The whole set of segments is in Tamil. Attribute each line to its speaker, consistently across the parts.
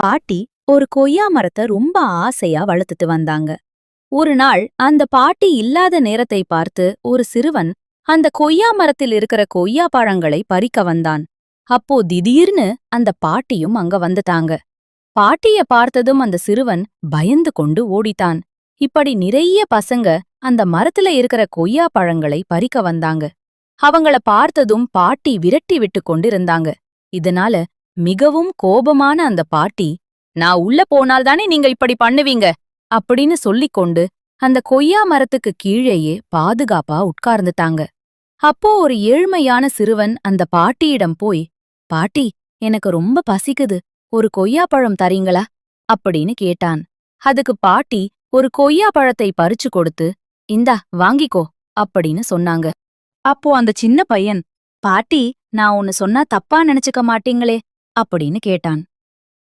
Speaker 1: பாட்டி ஒரு கொய்யா மரத்தை ரொம்ப ஆசையா வளர்த்துட்டு வந்தாங்க. ஒரு நாள் அந்த பாட்டி இல்லாத நேரத்தை பார்த்து ஒரு சிறுவன் அந்த கொய்யா மரத்தில் இருக்கிற கொய்யா பழங்களை பறிக்க வந்தான். அப்போ திடீர்னு அந்த பாட்டியும் அங்க வந்துட்டாங்க. பாட்டிய பார்த்ததும் அந்த சிறுவன் பயந்து கொண்டு ஓடிட்டான். இப்படி நிறைய பசங்க அந்த மரத்துல இருக்கிற கொய்யா பழங்களை பறிக்க வந்தாங்க. அவங்கள பார்த்ததும் பாட்டி விரட்டி விட்டு கொண்டிருந்தாங்க. இதனால மிகவும் கோபமான அந்த பாட்டி, நான் உள்ள போனால்தானே நீங்க இப்படி பண்ணுவீங்க அப்படின்னு சொல்லிக்கொண்டு அந்த கொய்யா மரத்துக்கு கீழேயே பாதுகாப்பா உட்கார்ந்துட்டாங்க. அப்போ ஒரு ஏழ்மையான சிறுவன் அந்த பாட்டியிடம் போய், பாட்டி, எனக்கு ரொம்ப பசிக்குது, ஒரு கொய்யா பழம் தரீங்களா அப்படின்னு கேட்டான். அதுக்கு பாட்டி ஒரு கொய்யா பழத்தை பறிச்சு கொடுத்து, இந்தா வாங்கிக்கோ அப்படின்னு சொன்னாங்க. அப்போ அந்த சின்ன பையன், பாட்டி, நான் ஒன்னு சொன்னா தப்பா நினைச்சுக்க மாட்டீங்களே அப்படின்னு கேட்டான்.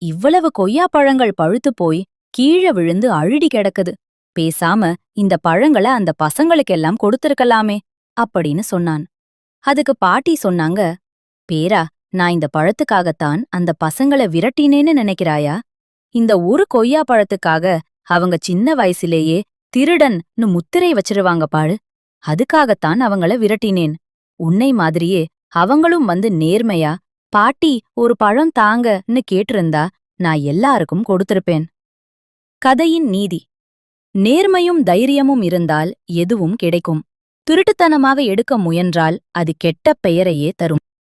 Speaker 1: இவ்வளவு கொய்யா பழங்கள் பழுத்து போய் கீழே விழுந்து அழுடி கிடக்குது, பேசாம இந்த பழங்களை அந்த பசங்களுக்கெல்லாம் கொடுத்திருக்கலாமே அப்படின்னு சொன்னான். அதுக்கு பாட்டி சொன்னாங்க, பேரா, நான் இந்த பழத்துக்காகத்தான் அந்த பசங்கள விரட்டினேன்னு நினைக்கிறாயா? இந்த ஒரு கொய்யா பழத்துக்காக அவங்க சின்ன வயசுலேயே திருடன்னு முத்திரை வச்சிருவாங்க பாரு, அதுக்காகத்தான் அவங்கள விரட்டினேன். உன்னை மாதிரியே அவங்களும் வந்து நேர்மையா, பாட்டி ஒரு பழம் தாங்கன்னு கேட்டிருந்தா நான் எல்லாருக்கும் கொடுத்திருப்பேன். கதையின் நீதி: நேர்மையும் தைரியமும் இருந்தால் எதுவும் கிடைக்கும். திருட்டுத்தனமாக எடுக்க முயன்றால் அது கெட்ட பெயரையே தரும்.